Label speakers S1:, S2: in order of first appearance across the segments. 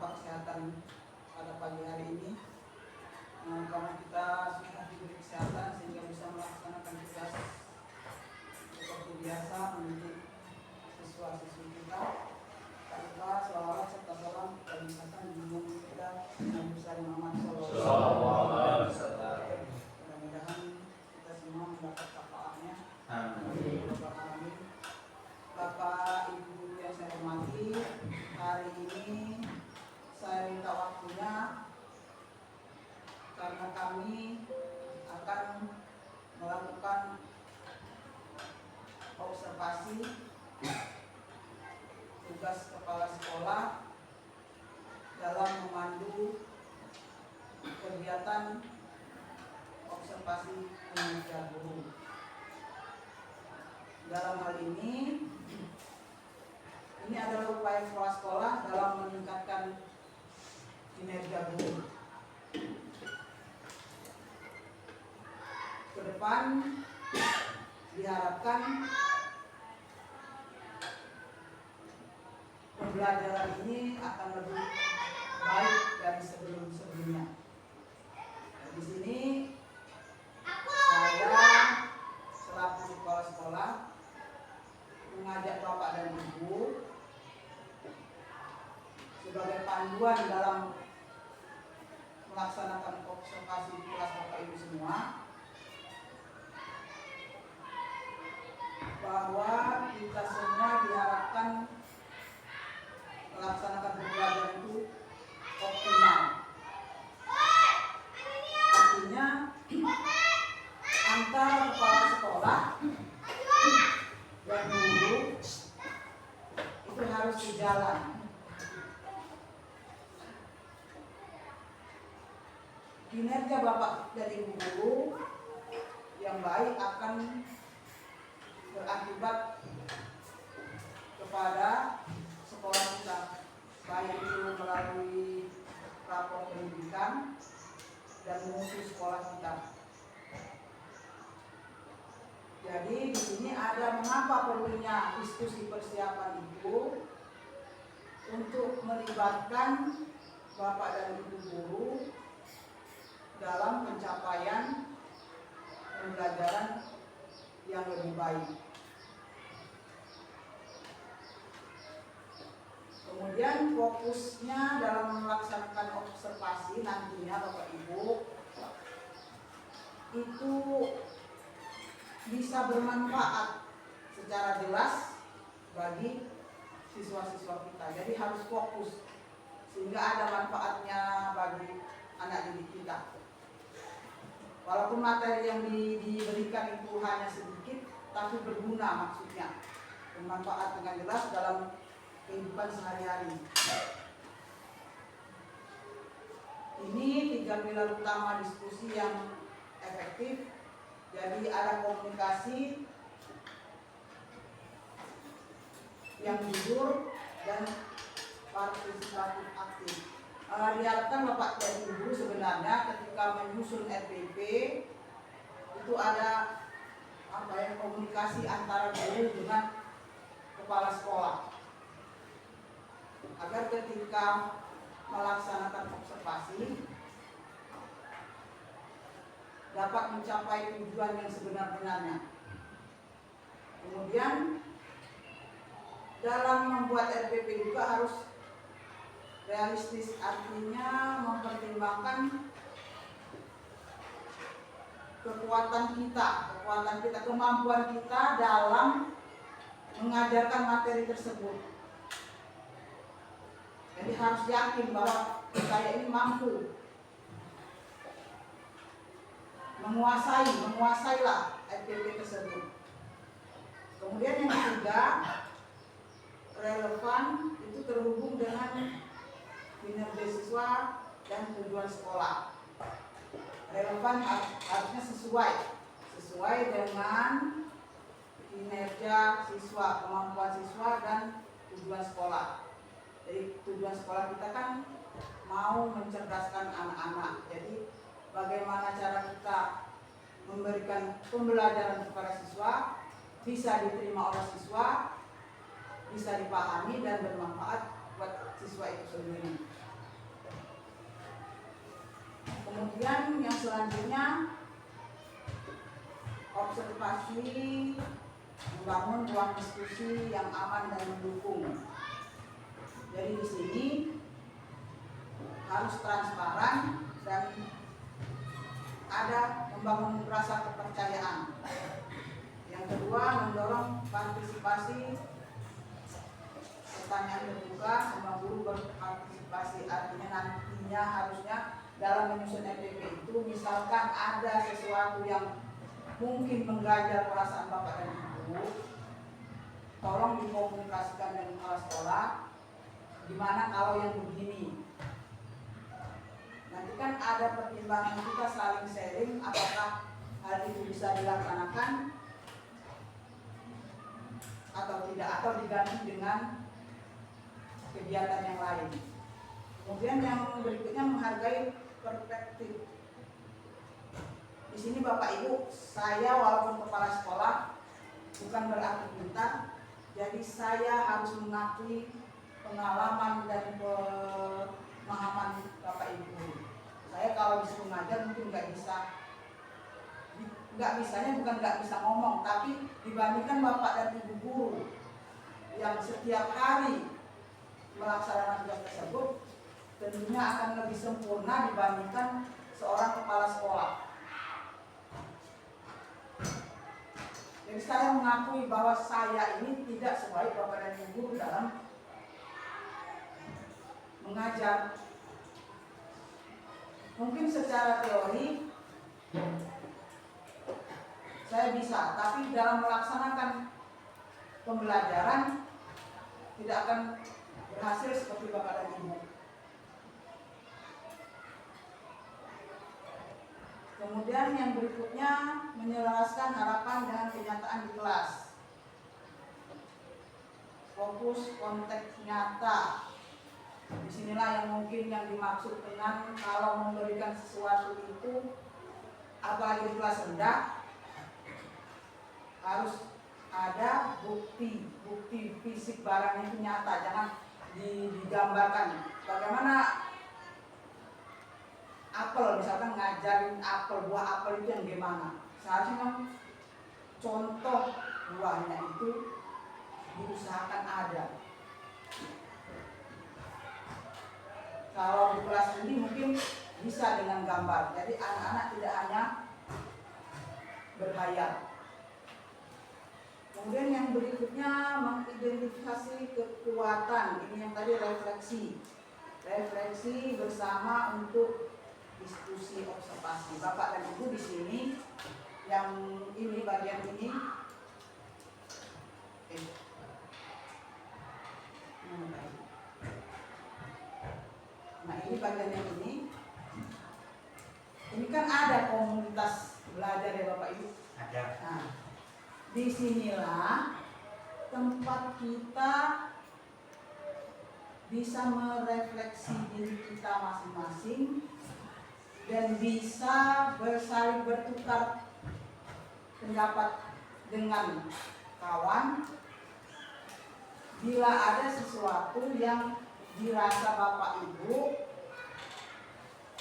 S1: Bapak Kesehatan pada pagi hari ini. Karena kita sudah diberi kesehatan sehingga bisa melaksanakan tugas seperti biasa mendidik siswa-siswi kita. Kita selawat serta salam kita misalkan junjungan kita Nabi besar Muhammad SAW. Mudah-mudahan kita semua mendapat syafaatnya. Amin. Bapak Ibu guru yang saya hormati, hari ini saya minta waktunya karena kami akan melakukan observasi tugas kepala sekolah dalam memandu kegiatan observasi kinerja guru. Dalam hal ini adalah upaya kepala sekolah dalam meningkatkan kinerja guru. Ke depan diharapkan pembelajaran ini akan lebih baik dari sebelum-sebelumnya. Di sini saya selaku kepala sekolah mengajak Bapak dan Ibu sebagai panduan dalam melaksanakan observasi kelas Bapak Ibu semua, bahwa kita semua diharapkan melaksanakan pembelajaran itu optimal. Artinya antara kepala sekolah dan guru itu harus sejalan. Kinerja Bapak dan Ibu guru yang baik akan berakibat kepada sekolah kita, baik itu melalui rapor pendidikan dan mutu sekolah kita. Jadi di sini ada mengapa perlunya diskusi persiapan itu untuk melibatkan Bapak dan Ibu guru dalam pencapaian pembelajaran yang lebih baik. Kemudian fokusnya dalam melaksanakan observasi nantinya Bapak Ibu itu bisa bermanfaat secara jelas bagi siswa-siswa kita. Jadi harus fokus sehingga ada manfaatnya bagi anak didik kita. Walaupun materi yang diberikan itu hanya sedikit, tapi berguna maksudnya, bermanfaat dengan jelas dalam kehidupan sehari-hari. Ini 3 pilar utama diskusi yang efektif. Jadi ada komunikasi yang jujur dan partisipatif aktif. Diharapkan Bapak dan Ibu sebenarnya ketika menyusun RPP itu ada komunikasi antara guru dengan kepala sekolah, agar ketika melaksanakan observasi dapat mencapai tujuan yang sebenar-benarnya. Kemudian dalam membuat RPP juga harus realistis, artinya mempertimbangkan kekuatan kita, kemampuan kita dalam mengajarkan materi tersebut. Jadi harus yakin bahwa saya ini mampu menguasailah RPP tersebut. Kemudian yang ketiga, relevan itu terhubung dengan kinerja siswa dan tujuan sekolah. Relevan harusnya sesuai dengan kinerja siswa, kemampuan siswa dan tujuan sekolah. Jadi tujuan sekolah kita kan mau mencerdaskan anak-anak. Jadi bagaimana cara kita memberikan pembelajaran kepada siswa bisa diterima oleh siswa, bisa dipahami dan bermanfaat buat siswa itu sendiri. Kemudian yang selanjutnya observasi, membangun ruang diskusi yang aman dan mendukung. Jadi di sini harus transparan dan ada membangun rasa kepercayaan. Yang kedua, mendorong partisipasi, pertanyaan terbuka, semua guru berpartisipasi. Artinya nantinya harusnya dalam menyusun FDP itu misalkan ada sesuatu yang mungkin menggajar perasaan Bapak dan Ibu, tolong dikomunikasikan dengan kepala sekolah. Gimana kalau yang begini? Nanti kan ada pertimbangan kita saling sharing apakah hal itu bisa dilaksanakan atau tidak, atau diganti dengan kegiatan yang lain. Kemudian yang berikutnya menghargai perspektif. Di sini Bapak Ibu, saya walaupun kepala sekolah bukan berarti pintar, jadi saya harus mengakui pengalaman dan pemahaman Bapak Ibu. Saya kalau disuruh ngajar mungkin nggak bisanya bukan nggak bisa ngomong, tapi dibandingkan Bapak dan Ibu guru yang setiap hari melaksanakan tugas tersebut, tentunya akan lebih sempurna dibandingkan seorang kepala sekolah. Jadi saya mengakui bahwa saya ini tidak sebaik Bapak dan Ibu guru dalam mengajar. Mungkin secara teori saya bisa, tapi dalam melaksanakan pembelajaran tidak akan berhasil seperti Bapak dan Ibu. Kemudian yang berikutnya, menyelaraskan harapan dengan kenyataan di kelas. Fokus konteks nyata. Disinilah yang mungkin yang dimaksud dengan kalau memberikan sesuatu itu, apalagi di kelas rendah, harus ada bukti fisik barang itu nyata, jangan digambarkan. Bagaimana apel, misalkan ngajarin apel, buah apel itu yang gimana? Seharusnya contoh buahnya itu diusahakan ada. Kalau di kelas ini mungkin bisa dengan gambar, jadi anak-anak tidak hanya berhayal. Kemudian yang berikutnya mengidentifikasi kekuatan. Ini yang tadi refleksi bersama untuk diskusi observasi. Bapak dan Ibu di sini yang ini bagian ini. Nah ini bagian yang ini. Ini kan ada komunitas belajar ya Bapak Ibu.
S2: Ada.
S1: Nah, disinilah tempat kita bisa merefleksi diri kita masing-masing dan bisa saling bertukar pendapat dengan kawan. Bila ada sesuatu yang dirasa Bapak Ibu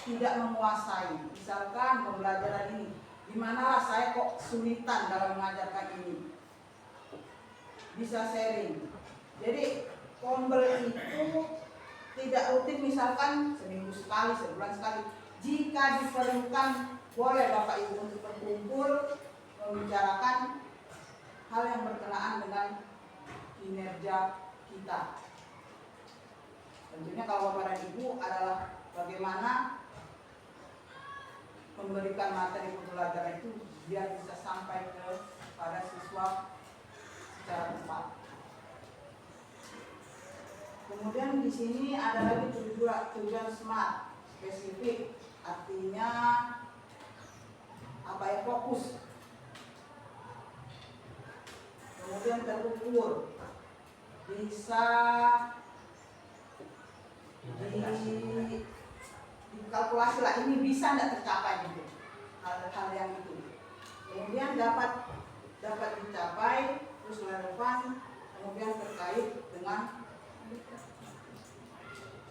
S1: tidak menguasai, misalkan pembelajaran ini, gimana saya kok kesulitan dalam mengajarkan ini, bisa sharing. Jadi kombel itu tidak rutin, misalkan seminggu sekali, sebulan sekali. Jika diperlukan, boleh Bapak Ibu untuk berkumpul membicarakan hal yang berkenaan dengan kinerja kita. Tentunya kalau Bapak dan Ibu adalah bagaimana memberikan materi pembelajaran itu biar bisa sampai kepada siswa secara tepat. Kemudian di sini ada lagi tujuan SMART spesifik, artinya apa ya, fokus. Kemudian terukur, bisa dikalkulasi lah, ini bisa tidak tercapai gitu, hal-hal yang itu. Kemudian dapat dicapai, terus relevan, kemudian terkait dengan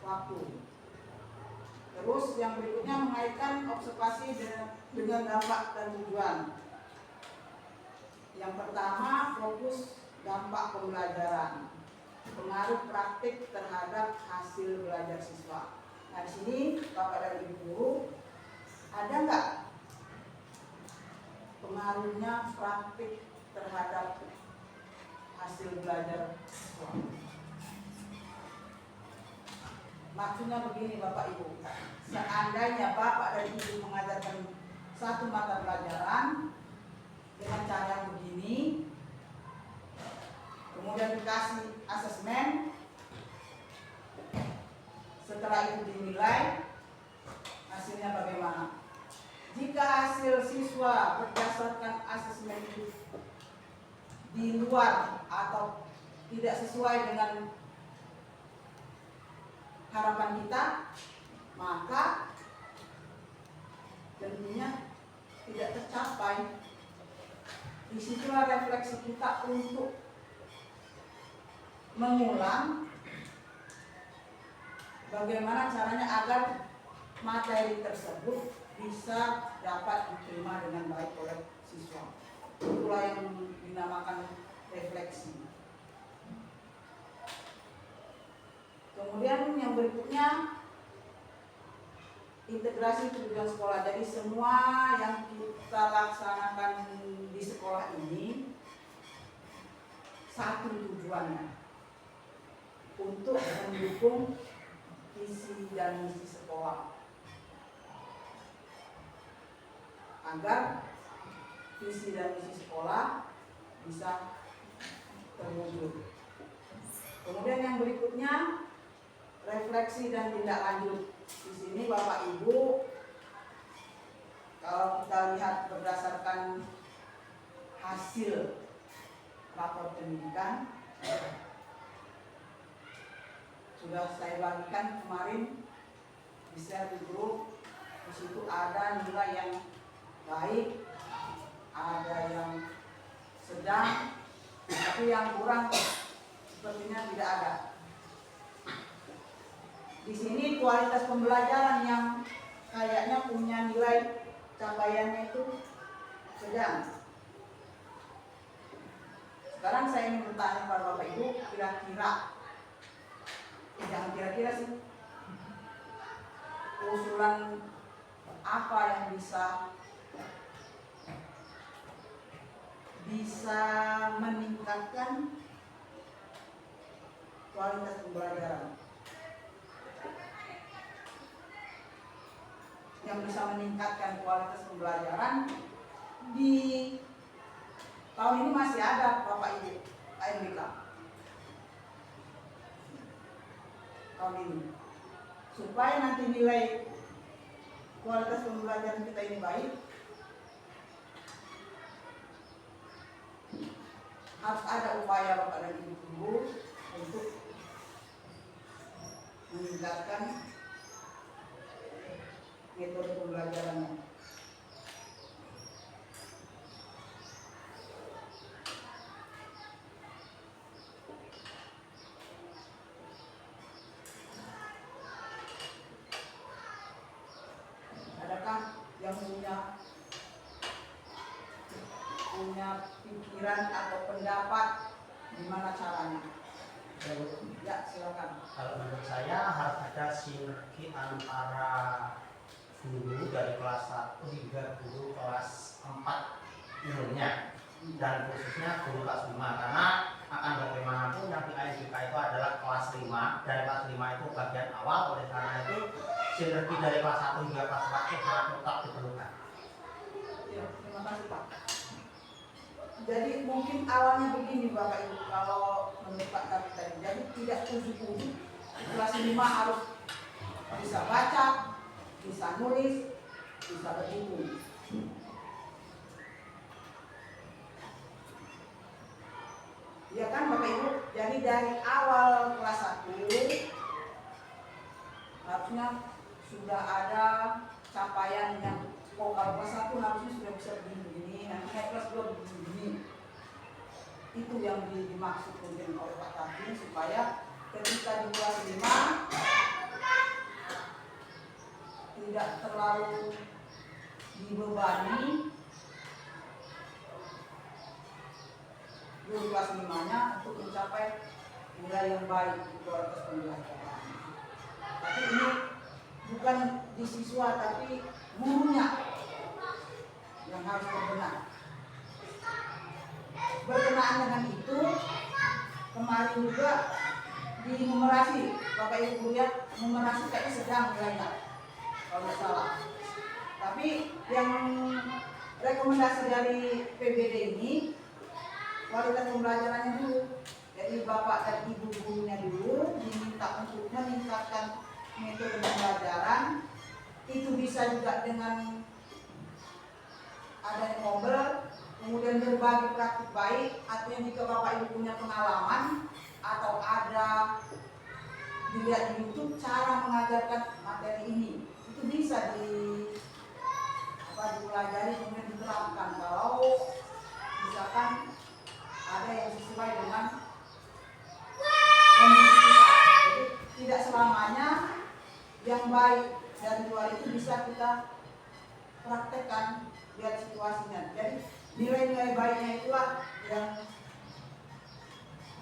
S1: waktu. Terus yang berikutnya mengaitkan observasi dengan dampak dan tujuan. Yang pertama, fokus dampak pembelajaran, pengaruh praktik terhadap hasil belajar siswa. Nah, di sini Bapak dan Ibu guru, ada nggak pengaruhnya praktik terhadap hasil belajar siswa? Maksudnya begini Bapak Ibu, seandainya Bapak dan Ibu mengajarkan satu mata pelajaran dengan cara yang begini, kemudian dikasih asesmen, setelah itu dinilai, hasilnya bagaimana? Jika hasil siswa berdasarkan asesmen itu di luar atau tidak sesuai dengan harapan kita, maka tentunya tidak tercapai. Disitulah refleksi kita untuk mengulang bagaimana caranya agar materi tersebut bisa dapat diterima dengan baik oleh siswa. Itulah yang dinamakan refleksi. Kemudian yang berikutnya, integrasi tujuan sekolah. Jadi semua yang kita laksanakan di sekolah ini satu tujuannya, untuk mendukung visi dan misi sekolah, agar visi dan misi sekolah bisa terwujud. Kemudian yang berikutnya, refleksi dan tindak lanjut. Di sini Bapak Ibu, kalau kita lihat berdasarkan hasil rapor pendidikan, sudah saya bagikan kemarin di share di grup. Di situ ada nilai yang baik, ada yang sedang, tapi yang kurang sepertinya tidak ada. Di sini kualitas pembelajaran yang kayaknya punya nilai capaiannya itu sedang. Sekarang saya ingin bertanya kepada Bapak Ibu, kira-kira, jangan kira-kira sih, usulan apa yang bisa meningkatkan kualitas pembelajaran? Yang bisa meningkatkan kualitas pembelajaran di tahun ini masih ada Bapak Ibu AMBK tahun ini, supaya nanti nilai kualitas pembelajaran kita ini baik, harus ada upaya Bapak dan Ibu guru untuk meningkatkan metode pembelajarannya. Adakah yang punya pikiran atau pendapat gimana caranya? Ya, silakan.
S2: Kalau menurut saya harus ada sinergi antara guru dari kelas 1 hingga guru kelas 4 umumnya, dan khususnya guru kelas 5, karena akan bagaimanapun yang di AMBK itu adalah kelas 5, dari kelas 5 itu bagian awal. Oleh karena itu sinergi dari kelas 1 hingga kelas 4 itu sangat tetap diperlukan.
S1: Ya, terima kasih Pak. Jadi mungkin awalnya begini Bapak Ibu, kalau menurut Pak Kami tadi, jadi tidak ujuk-ujuk kelas 5 harus bisa baca, bisa nulis, bisa berhitung. Ya kan Bapak Ibu, jadi dari awal kelas 1 harusnya sudah ada capaian yang kalau kelas 1 harusnya sudah bisa begini, nanti naik kelas 2 begini. Itu yang dimaksud mungkin oleh Pak Kami, supaya ketika di kelas 5 tidak terlalu dibebani guru kelas 5-nya untuk mencapai nilai yang baik di kualitas pembelajaran. Tapi ini bukan di siswa, tapi gurunya yang harus berbenah. Berkenaan dengan itu, kemarin juga di numerasi, Bapak Ibu guru ya, numerasi kayaknya sedang nilainya, kalau nggak salah. Tapi yang rekomendasi dari PBD ini, kualitas pembelajarannya dulu. Jadi Bapak dan Ibu gurunya dulu diminta untuk meningkatkan metode pembelajaran. Itu bisa juga dengan adanya ngobrol, kemudian berbagi praktik baik, atau jika Bapak Ibu punya pengalaman atau ada dilihat di YouTube cara mengajarkan materi ini, itu bisa dipelajari kemudian diterapkan kalau misalkan ada yang sesuai dengan kondisi kita. Jadi tidak selamanya yang baik dari luar itu bisa kita praktekkan, lihat situasinya. Jadi nilai-nilai baiknya itulah yang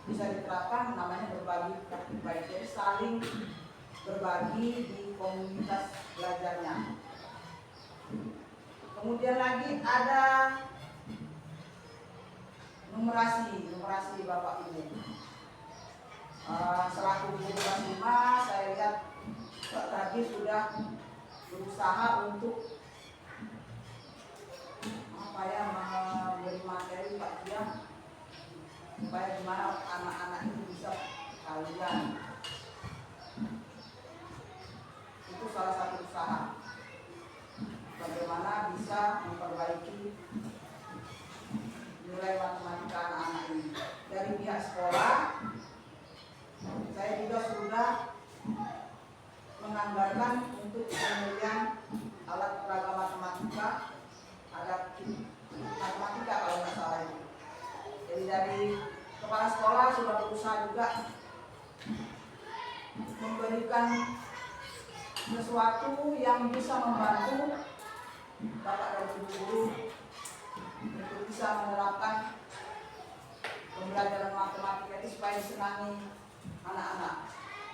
S1: bisa diterapkan, namanya berbagi praktik baik. Jadi saling berbagi di komunitas belajarnya. Kemudian lagi ada numerasi Bapak Ibu. Selaku guru kelas 5, saya lihat Pak tadi sudah berusaha untuk memberi materi Pak Dia supaya gimana anak-anak itu bisa kalian. Itu salah satu usaha bagaimana bisa memperbaiki nilai matematika anak-anak ini. Dari pihak sekolah, saya juga sudah menganggarkan untuk pembelian alat peraga matematika, ada matematika kalau nggak salah itu. Jadi dari kepala sekolah sudah berusaha juga memberikan sesuatu yang bisa membantu Bapak dan Ibu guru untuk bisa menerapkan pembelajaran matematika itu supaya disenangi anak-anak.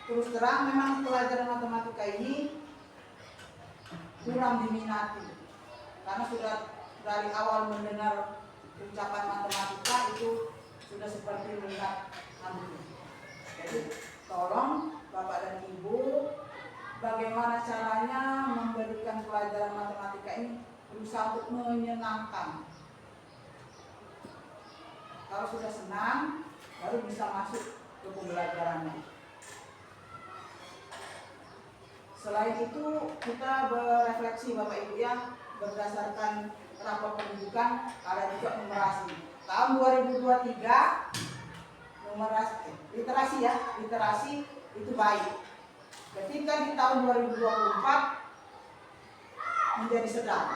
S1: Terus terang memang pelajaran matematika ini kurang diminati karena sudah dari awal mendengar ucapan matematika itu sudah seperti melihat hantu. Jadi tolong Bapak dan Ibu, bagaimana caranya memberikan pelajaran matematika ini berusaha untuk menyenangkan. Kalau sudah senang, baru bisa masuk ke pembelajarannya. Selain itu, kita berefleksi Bapak Ibu ya, berdasarkan rapor pendidikan, ada juga numerasi. Tahun 2023, numerasi, literasi itu baik. Ketika di tahun 2024 menjadi sedang.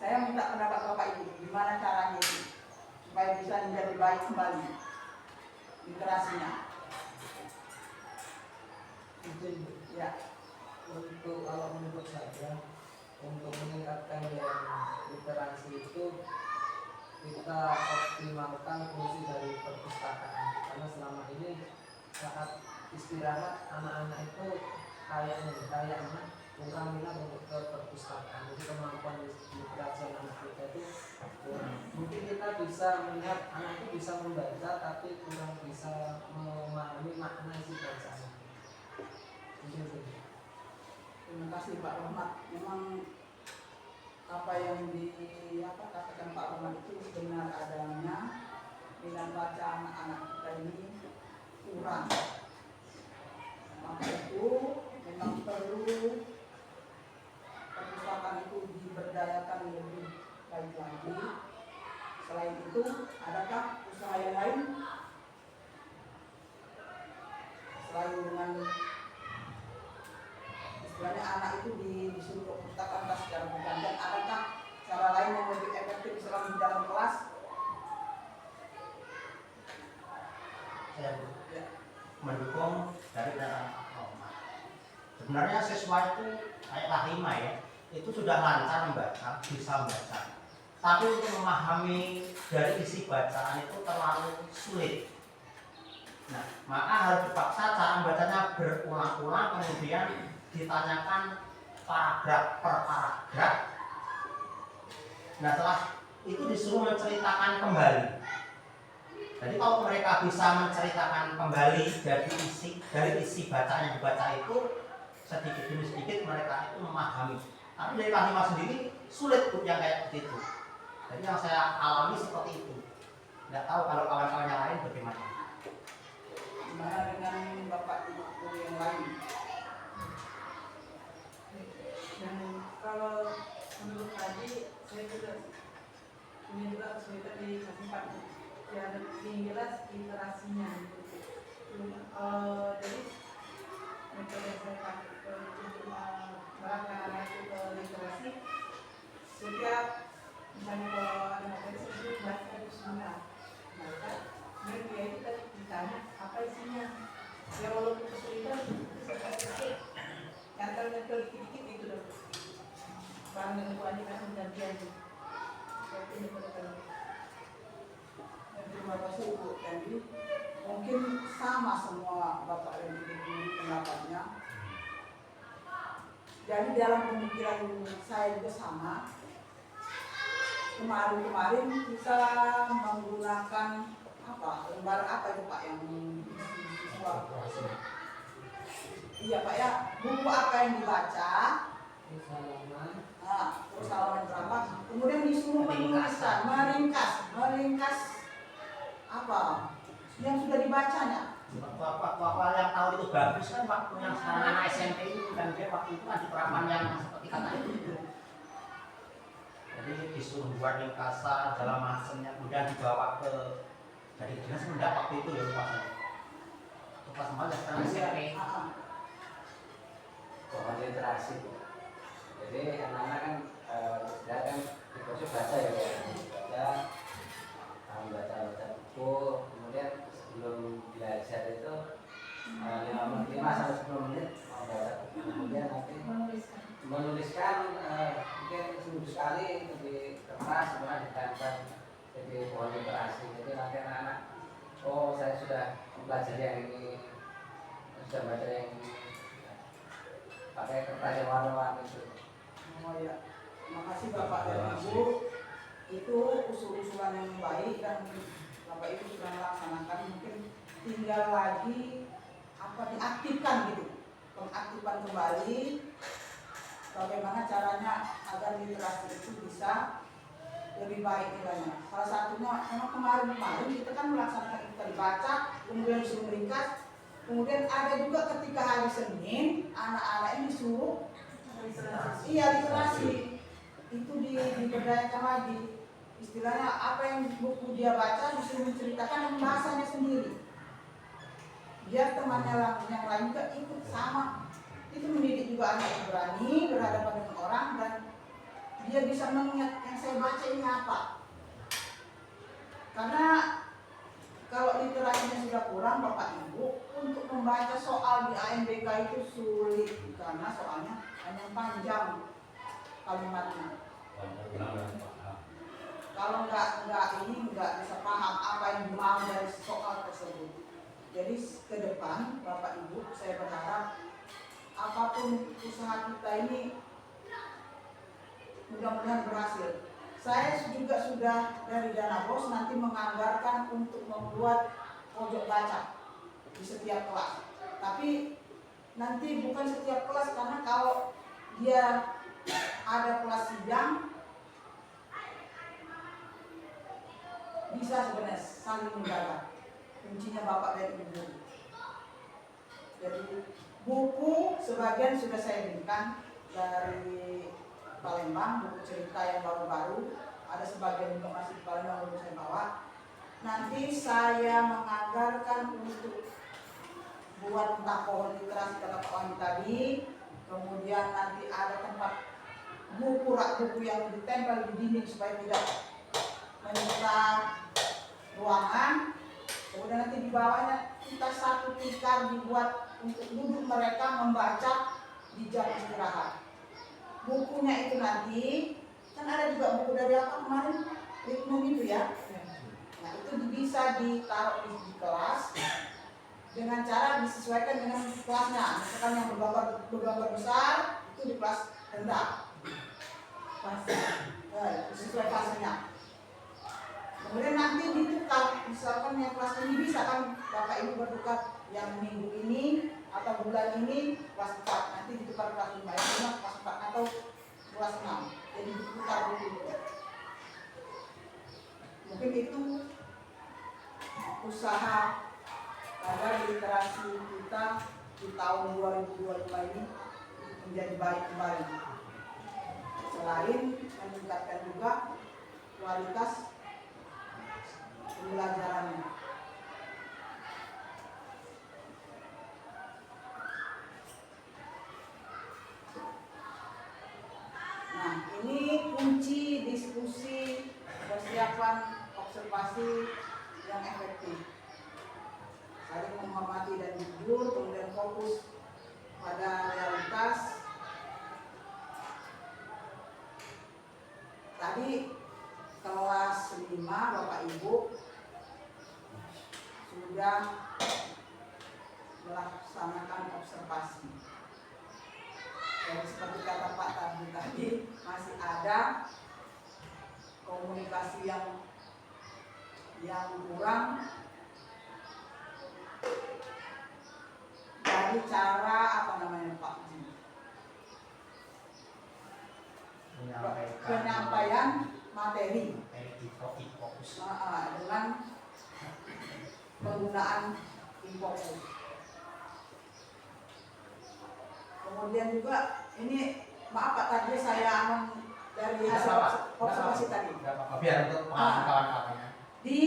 S1: Saya minta pendapat Bapak Ibu, gimana caranya itu supaya bisa menjadi baik kembali literasinya.
S3: Itu
S1: Ya,
S3: untuk kalau menurut saya untuk meningkatkan yang literasi itu kita optimalkan fungsi dari perpustakaan, karena selama ini saat istirahat anak-anak itu kayaknya kurang minat untuk ke perpustakaan. Jadi kemampuan literasi anak kita itu kurang. Mungkin kita bisa melihat anak itu bisa membaca tapi kurang bisa memahami makna isi bacaan.
S1: terima kasih Pak Rahmat. Memang apa yang katakan Pak Rahmat itu benar adanya. Minat baca anak-anak kita ini kurang. Maka itu memang perlu perpustakaan itu diberdayakan lebih baik lagi. Selain itu, adakah usaha yang lain selain dengan istilahnya anak itu disuruh perpustakaan secara bergantian? Adakah cara lain yang lebih efektif selama di dalam kelas?
S2: Saya mendukung dari dalam Rahmat. Sebenarnya siswa itu kayak Rahima ya, itu sudah lancar membaca, bisa membaca. Tapi untuk memahami dari isi bacaan itu terlalu sulit. Nah, maka harus dipaksa cara membacanya berulang-ulang, kemudian ditanyakan paragraf per paragraf. Nah, setelah itu disuruh menceritakan kembali. Jadi kalau mereka bisa menceritakan kembali dari isi bacaan yang dibaca itu, sedikit demi sedikit mereka itu memahami. Tapi dari Rahima sendiri sulit Bu yang kayak begitu. Jadi yang saya alami seperti itu. Tidak tahu kalau kawan-kawan yang lain bagaimana.
S1: Gimana dengan Bapak Ibu yang lain?
S4: Dan kalau menurut tadi saya juga ini juga kesulitan di kelas 4 ya, yang jelas literasinya gitu. Jadi metode yang saya pakai untuk menerapkan anak itu ke literasi, setiap misalnya kalau ada materi itu baca itu semua baca, kemudian dia itu tadi ditanya apa isinya, ya walaupun kesulitan nyantel dikit-dikit itu dong, barang dengan Bu Andi kasih gantian seperti ini kalau
S1: Terima kasih Bu Candy. Mungkin sama semua Bapak dan Ibu pendapatnya. Jadi dalam pemikiran saya juga sama. Kemarin kita menggunakan lembar apa itu Pak yang siswa? Iya Pak ya, buku apa yang dibaca? Terus halaman berapa? Kemudian disuruh menuliskan, meringkas apa yang sudah dibacanya.
S2: Bapak yang tahu itu bagus kan waktu yang sekarang anak SMP itu kan dia waktu itu kan di terapan yang seperti kata itu. Jadi disuruh buat ringkasan dalam macamnya, kemudian dibawa ke jadi dinas mendapat waktu itu ya lupa saya. Lupa semua sekarang SMP.
S3: Bahwa literasi. Jadi anak-anak kan sudah kan dikasih baca ya, baca buku, kemudian sebelum belajar itu 5 sampai 10 menit baca buku, kemudian nanti menuliskan mungkin seminggu sekali di kertas, kemudian ditempel jadi pohon literasi. Jadi nanti anak-anak, oh saya sudah belajar yang ini, sudah baca yang ini, pakai kertas yang warna-warni itu.
S1: Oh ya, makasih Bapak dan Ibu. Itu usul-usulan yang baik dan Bapak Ibu sudah melaksanakan. Mungkin tinggal lagi diaktifkan gitu, pengaktifan kembali. Bagaimana caranya agar literasi itu bisa lebih baik nilainya. Salah satunya memang kemarin kita kan melaksanakan kita dibaca, kemudian disuruh meringkas. Kemudian ada juga ketika hari Senin anak-anak ini disuruh literasi itu diberdayakan lagi, istilahnya apa yang buku dia baca disuruh menceritakan bahasanya sendiri, biar temannya yang lain juga ikut sama. Itu mendidik juga anak yang berani berhadapan dengan orang dan dia bisa mengingat yang saya baca ini apa. Karena kalau literasinya sudah kurang Bapak Ibu, untuk membaca soal di AMBK itu sulit karena soalnya hanya panjang kalimatnya. Kalau nggak bisa paham apa yang dimau dari soal tersebut. Jadi ke depan Bapak Ibu saya berharap apapun usaha kita ini mudah-mudahan berhasil. Saya juga sudah dari Dana Bos nanti menganggarkan untuk membuat pojok baca di setiap kelas. Tapi nanti bukan setiap kelas karena kalau dia ada kelas sidang bisa sebenarnya saling menjaga. Kuncinya Bapak dan Ibu. Jadi buku sebagian sudah saya berikan dari Palembang, buku cerita yang baru-baru, ada sebagian juga masih di Palembang belum saya bawa. Nanti saya menganggarkan untuk buat entah pohon literasi kata Pak Wandi tadi, kemudian nanti ada tempat rak buku yang ditempel di dinding supaya tidak menyita ruangan. Kemudian nanti di bawahnya kita satu tikar dibuat untuk duduk mereka membaca di jam istirahat. Bukunya itu nanti kan ada juga buku dari apa kemarin ritme itu ya. Nah itu bisa ditaruh di kelas dengan cara disesuaikan dengan kelasnya. Misalkan yang bergambar besar itu di kelas rendah. Sesuai fasenya. Kemudian nanti ditukar, misalkan yang kelas ini bisa kan Bapak Ibu bertukar yang minggu ini atau bulan ini kelas 4, nanti ditukar kelas 5, yang 5 kelas 4 atau kelas 6. Jadi ditukar dulu. Mungkin itu usaha agar literasi kita di tahun 2025 ini menjadi baik kembali. Selain meningkatkan juga kualitas pembelajarannya. Nah, ini kunci diskusi persiapan observasi yang efektif. Saling menghormati dan jujur, kemudian fokus pada realitas. Tadi kelas 5 Bapak Ibu sudah melaksanakan observasi. Jadi seperti kata Pak tadi masih ada komunikasi yang kurang dari cara Pak penyampaian materi
S2: fokus.
S1: dengan penggunaan infokus. Kemudian juga ini maaf Pak tadi saya dari hasil observasi tadi.
S2: Biar untuk kawan-kawannya.
S1: Di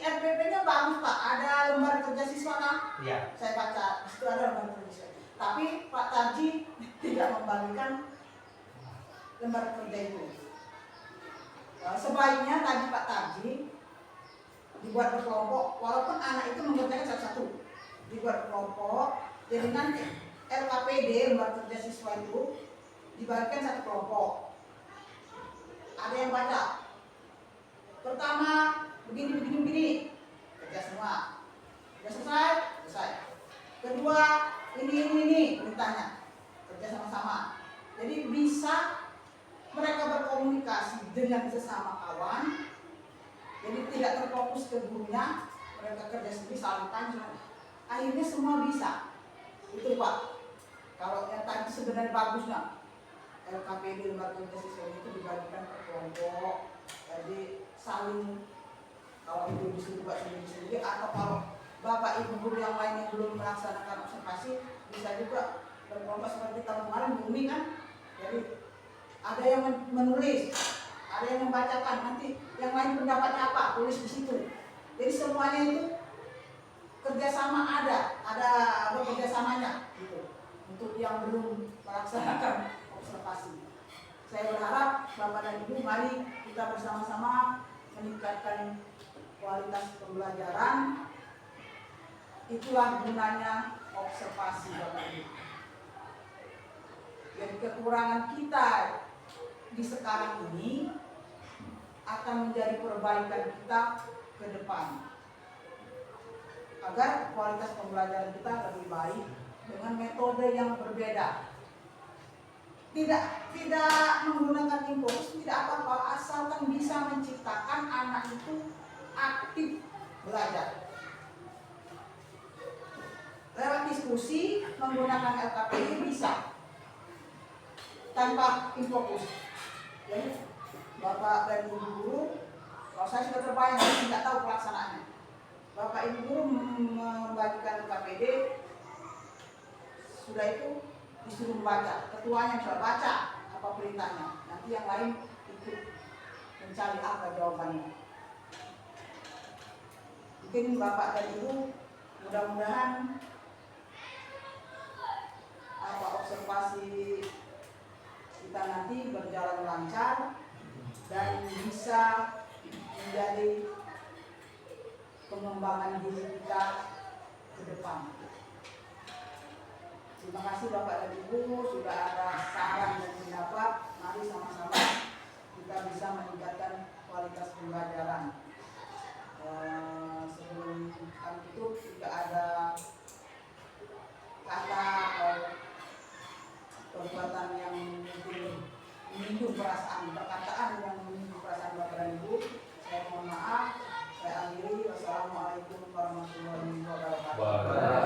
S1: RPP-nya bagus Pak, ada lembar kerja siswa kan?
S2: Iya.
S1: Saya baca, di situ ada lembar kerja siswa. Tapi Pak Tarji tidak membagikan lembar kerja itu. Sebaiknya tadi Pak Tarji dibuat berkelompok, walaupun anak itu mengerjakan satu-satu, dibuat kelompok. Jadi nanti LKPD lembar kerja siswa itu dibagikan satu kelompok. Ada yang baca. Pertama begini, kerja semua. Sudah selesai. Kedua ini perintahnya, kerja sama-sama. Jadi bisa mereka berkomunikasi dengan sesama kawan. Jadi tidak terfokus ke gurunya, mereka kerja sendiri saling tanya. Akhirnya semua bisa. Itu Pak. Kalau yang tadi sebenarnya bagusnya LKPD lembar kerja siswa itu dibagikan ke kelompok. Jadi saling, kalau ibu disuruh buat sendiri-sendiri, atau kalau bapak ibu guru yang lain yang belum melaksanakan observasi bisa juga berkelompok seperti tahun kemarin Bumi kan. Jadi ada yang menulis, ada yang membacakan, nanti yang lain pendapatnya apa, tulis di situ. Jadi semuanya itu kerjasama ada bekerjasamanya gitu. Untuk yang belum melaksanakan observasi, saya berharap Bapak dan Ibu mari kita bersama-sama meningkatkan kualitas pembelajaran. Itulah gunanya observasi Bapak Ibu. Jadi kekurangan kita di sekarang ini akan menjadi perbaikan kita ke depan agar kualitas pembelajaran kita lebih baik dengan metode yang berbeda. Tidak menggunakan infokus tidak apa-apa, asalkan bisa menciptakan anak itu aktif belajar. Lewat diskusi menggunakan LKPD bisa tanpa infokus. Jadi Bapak dan Ibu guru, kalau saya sudah terbayang, saya tidak tahu pelaksanaannya. Bapak Ibu guru membagikan LKPD, sudah itu disuruh membaca, ketuanya sudah baca apa perintahnya, nanti yang lain ikut mencari apa jawabannya. Mungkin Bapak dan Ibu mudah-mudahan apa observasi kita nanti berjalan lancar dan bisa menjadi pengembangan diri kita ke depan. Terima kasih Bapak dan Ibu sudah ada saran dan pendapat. Mari sama-sama kita bisa meningkatkan kualitas pembelajaran. Sebelum kami tutup, jika ada kata atau perbuatan yang mungkin menyinggung perasaan, perkataan yang menyinggung perasaan Bapak dan Ibu, saya mohon maaf. Saya akhiri. Wassalamualaikum warahmatullahi wabarakatuh.